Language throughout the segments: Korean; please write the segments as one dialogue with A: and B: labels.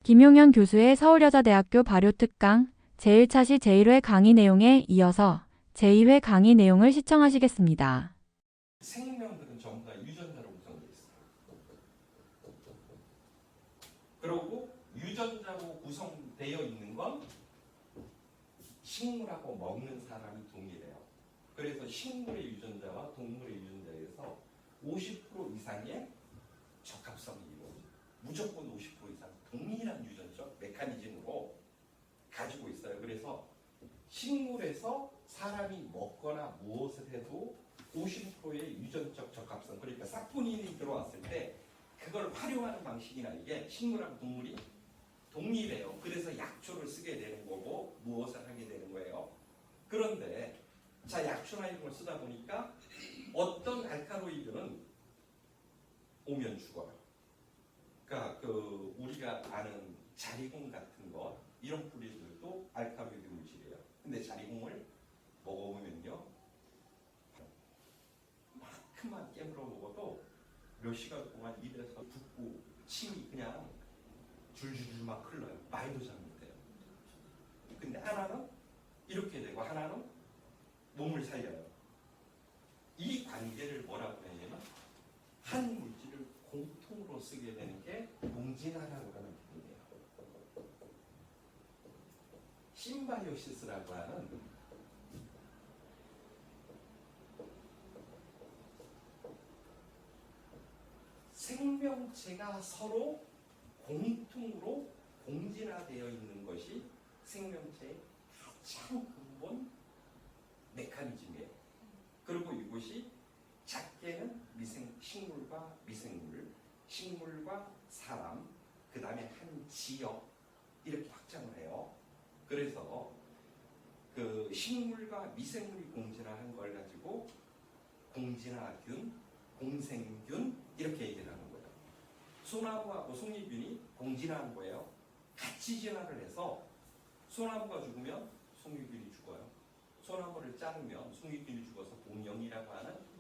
A: 김용현 교수의 서울여자대학교 발효특강 제1차 시 제1회 강의 내용에 이어서 제2회 강의 내용을 시청하시겠습니다.
B: 생명들은 전부 다 유전자로 구성되어 있어요. 그리고 유전자로 구성되어 있는 건 식물하고 먹는 사람이 동일해요. 그래서 식물의 유전자와 동물의 유전자에서 50% 이상의 적합성이 이루어져요. 무조건 50% 이상 동일한 유전적 메커니즘으로 가지고 있어요. 그래서 식물에서 사람이 먹거나 무엇을 해도 50%의 유전적 적합성, 그러니까 사포닌이 들어왔을 때 그걸 활용하는 방식이나 이게 식물하고 동물이 동일해요. 그래서 약초를 쓰게 되는 거고 무엇을 하게 되는 거예요. 그런데 자, 약초나 이런 걸 쓰다 보니까 어떤 알카로이드는 오면 죽어요. 그러니까 우리가 아는 자리공 같은 것 이런 뿌리들도 알카로이드 물질이에요. 근데 자리공을 먹어보면요, 만큼만 깨물어 먹어도 몇 시간 동안 입에서 붓고 침이 그냥 줄줄줄 막 흘러요. 말도 잘 못해요. 근데 하나는 이렇게 되고 하나는 몸을 살려요. 이 관계를 뭐라고 하냐면 한 물질을 공통으로 쓰게 되는 게 공진화라고 하는 부분이에요. 심바이오시스라고 하는 생명체가 서로 공통으로 공진화되어 있는 것이 생명체의 가장 근본 메커니즘이에요. 그리고 이것이 작게는 식물과 미생물, 식물과 사람, 그 다음에 한 지역 이렇게 확장을 해요. 그래서 그 식물과 미생물이 공진화한 걸 가지고 공진화균, 공생균 이렇게 얘기를 하는 거예요. 소나무하고 송이균이 공진화한 거예요. 같이 진화를 해서 소나무가 죽으면 송이균이 죽어요. 소나무를 자르면 송이균이 죽어서 동영이라고 하는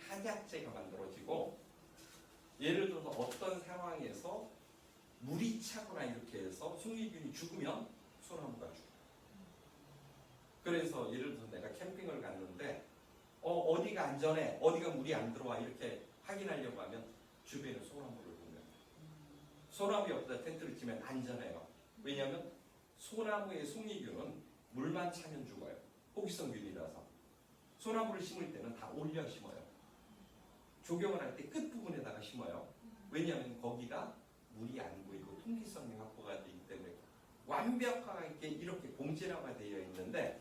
B: 한약재가 만들어지고, 예를 들어서 어떤 상황에서 물이 차거나 이렇게 해서 송이균이 죽으면 소나무가 죽어요. 그래서 예를 들어서 내가 캠핑을 갔는데 어디가 안전해, 어디가 물이 안 들어와 이렇게 확인하려고 하면 주변에 소나무를 보면, 소나무 옆에다 텐트를 치면 안전해요. 왜냐하면 소나무의 송이균은 물만 차면 죽어요. 호기성균이라서. 소나무를 심을 때는 다 올려 심어요. 조경을 할 때 끝부분에다가 심어요. 왜냐하면 거기가 물이 안 고이고 통기성이 확보가 되기 때문에 완벽하게 이렇게 공진화가 되어 있는데,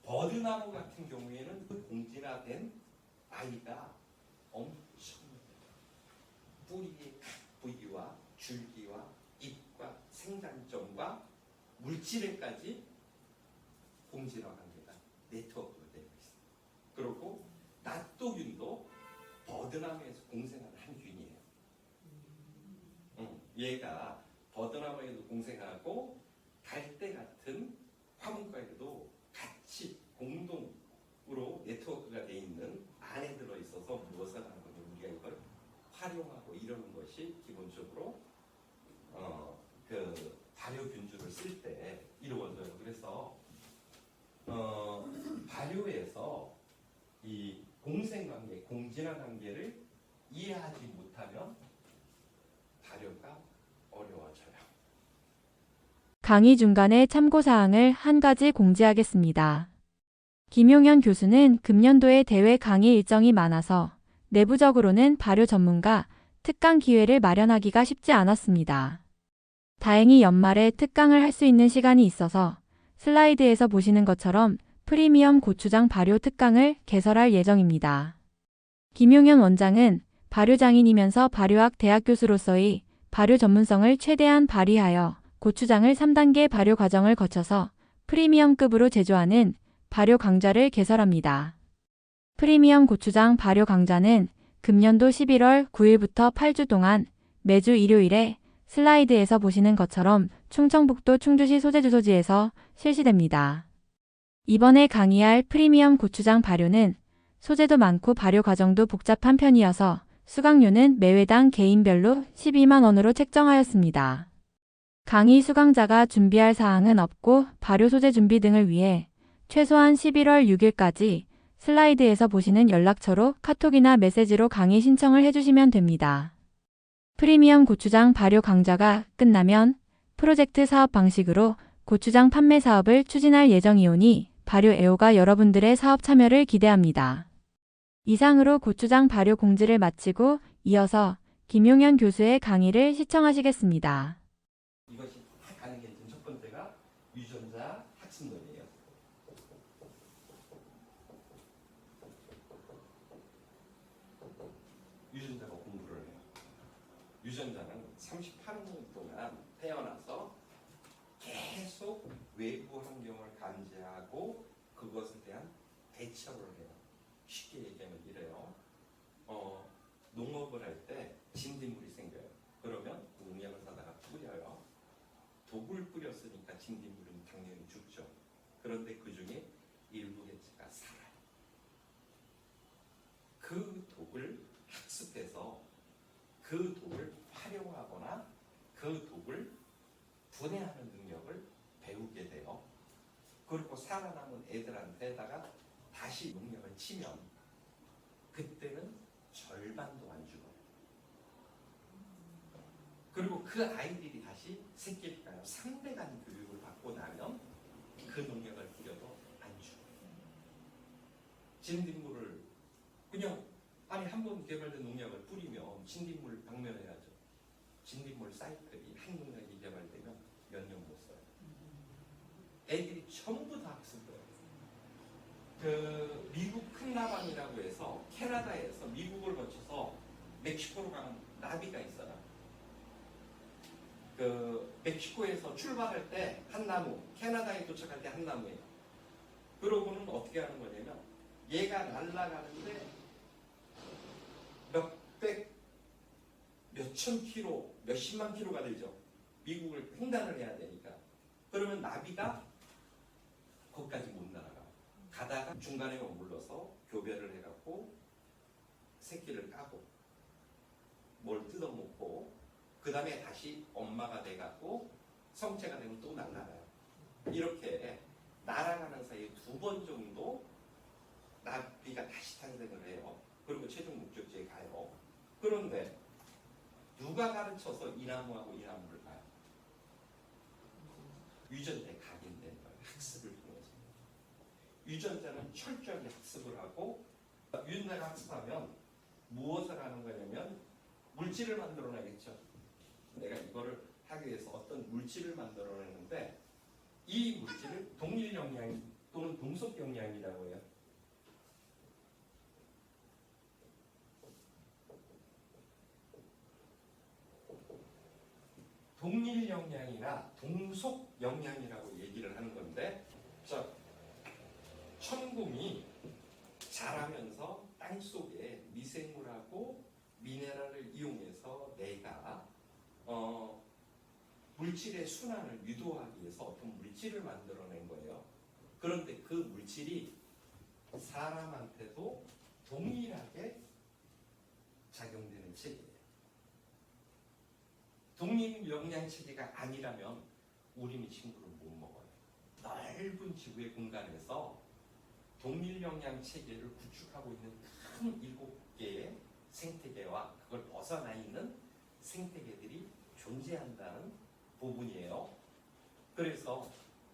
B: 버드나무 같은 경우에는 그 공진화된 아이가 엄청 뿌리의 각 부위와 줄기와 잎과 생장점과 물질에까지 공진화 관계가 네트워크가 되어 있어요. 그리고 낫도균도 버드나무에서 공생하는 한 균이에요. 얘가 버드나무에도 공생하고 갈대 같은 화분과에도 같이 공동으로 네트워크가 되어 있는 안에 들어있어서 무엇을 하는 거죠? 우리가 이걸 활용하고 이러는 것이 기본적으로 그 발효균주를 쓸 때 이루어져요. 그래서 발효에서 이 공생관계, 공진화관계를 이해하지 못하면 발효가 어려워져요.
A: 강의 중간에 참고사항을 한 가지 공지하겠습니다. 김용현 교수는 금년도에 대외 강의 일정이 많아서 내부적으로는 발효 전문가 특강 기회를 마련하기가 쉽지 않았습니다. 다행히 연말에 특강을 할 수 있는 시간이 있어서 슬라이드에서 보시는 것처럼 프리미엄 고추장 발효 특강을 개설할 예정입니다. 김용현 원장은 발효장인이면서 발효학 대학 교수로서의 발효 전문성을 최대한 발휘하여 고추장을 3단계 발효 과정을 거쳐서 프리미엄급으로 제조하는 발효 강좌를 개설합니다. 프리미엄 고추장 발효 강좌는 금년도 11월 9일부터 8주 동안 매주 일요일에 슬라이드에서 보시는 것처럼 충청북도 충주시 소재주소지에서 실시됩니다. 이번에 강의할 프리미엄 고추장 발효는 소재도 많고 발효 과정도 복잡한 편이어서 수강료는 매회당 개인별로 12만 원으로 책정하였습니다. 강의 수강자가 준비할 사항은 없고 발효 소재 준비 등을 위해 최소한 11월 6일까지 슬라이드에서 보시는 연락처로 카톡이나 메시지로 강의 신청을 해주시면 됩니다. 프리미엄 고추장 발효 강좌가 끝나면 프로젝트 사업 방식으로 고추장 판매 사업을 추진할 예정이오니 발효 애호가 여러분들의 사업 참여를 기대합니다. 이상으로 고추장 발효 공지를 마치고 이어서 김용현 교수의 강의를 시청하시겠습니다.
B: 이것이 다 가능해진 첫 번째가 유전자 학습론이에요. 유전자가 공부를 해요. 유전자는 38년 동안 태어나서 계속 외부 환경을 감지하고 그것에 대한 대처를 해요. 쉽게 얘기하면 이래요. 농업을 할 때 진딧물이 생겨요. 그러면 농약을 사다가 뿌려요. 독을 뿌렸으니까 진딧물은 당연히 죽죠. 그런데 그 중에 일부 개체가 살아요. 그 독을 학습해서 그 독을 활용하거나 그 독을 분해하는 능력을 배우게 돼요. 그리고 살아남은 애들한테다가 다시 농약을 치면 그때는 절반도 안 죽어요. 그리고 그 아이들이 다시 새끼를 까요. 상대간 교육을 받고 나면 그 농약을 뿌려도 안 죽어요. 진딧물을 그냥 한 번 개발된 농약을 뿌리면 진딧물 방면해야죠. 진딧물 사이클이 한 농약이 개발되면 몇 년 못 써요. 애들이 전부 다 학습해요. 그 미국 큰 나방이라고 해서 캐나다에서 미국을 거쳐서 멕시코로 가는 나비가 있어요. 그 멕시코에서 출발할 때 한 나무, 캐나다에 도착할 때 한 나무예요. 그러고는 어떻게 하는 거냐면 얘가 날아가는데 몇천 킬로, 몇십만 킬로가 되죠. 미국을 횡단을 해야 되니까. 그러면 나비가 거기까지 못 날아가요. 가다가 중간에 머물러서 교배를 해갖고 새끼를 까고 뭘 뜯어먹고 그 다음에 다시 엄마가 돼갖고 성체가 되면 또 날아가요. 이렇게 날아가는 사이에 2번 정도 나비가 다시 탄생을 해요. 그리고 최종 목적지에 가요. 그런데 누가 가르쳐서 이 나무하고 이 나무를 가요? 유전자에 각인된 거예요. 학습을 통해서. 유전자는 철저하게 학습을 하고 유전자가 학습하면 무엇을 하는 거냐면 물질을 만들어내겠죠. 내가 이거를 하기 위해서 어떤 물질을 만들어내는데 이 물질을 동일 영양 또는 동속 영양이라고 해요. 동일 영양이나 동속 영양이라고 얘기를 하는 건데, 자, 천궁이 자라면서 땅 속에 미생물하고 미네랄을 이용해서 내가 물질의 순환을 유도하기 위해서 어떤 물질을 만들어낸 거예요. 그런데 그 물질이 사람한테도 동일하게 작용되는 체계예요. 동일 영양 체계가 아니라면 우리는 친구를 못 먹어요. 넓은 지구의 공간에서 동일 영양 체계를 구축하고 있는 큰 7개의 생태계와 그걸 벗어나 있는 생태계들이 존재한다는 부분이에요. 그래서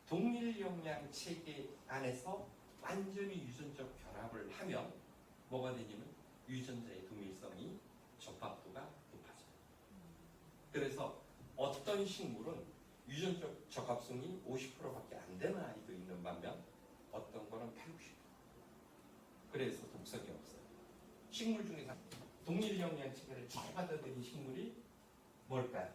B: 동일 영양 체계 안에서 완전히 유전적 결합을 하면 뭐가 되냐면 유전자의 동일성이 접합도가 높아져요. 그래서 어떤 식물은 유전적 적합성이 50%밖에 안 되는 아이도 있는 반면 어떤 거는 80%. 그래서 독성이 없어요. 식물 중에서 동일 영양 체계를 잘 받아들인 식물이 뭘까요?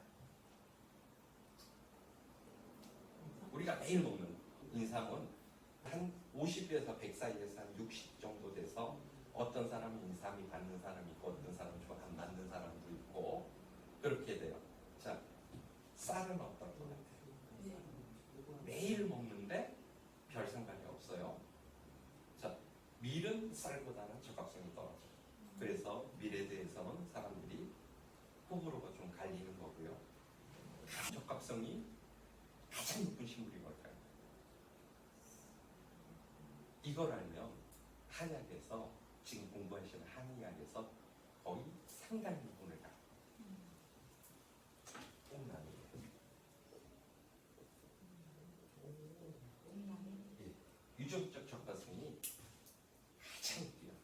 B: 우리가 매일 먹는 인삼은 한 50에서 100 사이에서 한 60 정도 돼서 어떤 사람은 인삼이 받는 사람이 있고 어떤 사람은 좀 안 받는 사람도 있고 그렇게 돼요. 자, 쌀은 어떤 것 같아요? 매일 먹는데 별 상관이 없어요. 자, 밀은 쌀보다는 적합성이 떨어져요. 그래서 밀에 대해서는 사람들이 호불호가 좀 갈리는 거고요. 적합성이 이걸 알면 한약에서 지금 공부하시는 한의학에서 거의 상당 부분을 다 뽕나무예요. 예, 유전적 적합성이 가장 뛰어나요.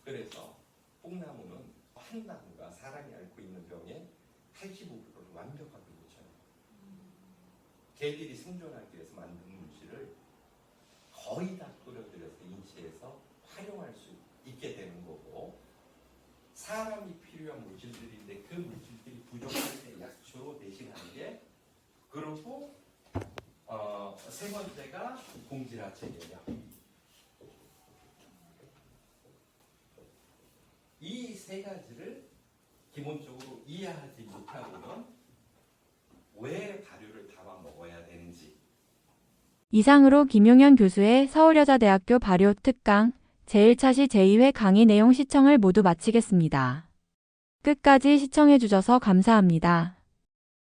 B: 그래서 뽕나무는 한 나무가 사람이 앓고 있는 병의 85%를 완벽하게 고쳐요. 개들이 생존하기 위해서 만든 물질을 거의 다 끌어들여서 인체에서 활용할 수 있게 되는 거고, 사람이 필요한 물질들인데 그 물질들이 부족할 때 약초로 대신하는 게, 그리고 세 번째가 공지라체예요. 이 세 가지를 기본적으로 이해하지 못하고는 왜 발효를 담아 먹어야 되는지.
A: 이상으로 김용현 교수의 서울여자대학교 발효 특강 제1차시 제2회 강의 내용 시청을 모두 마치겠습니다. 끝까지 시청해주셔서 감사합니다.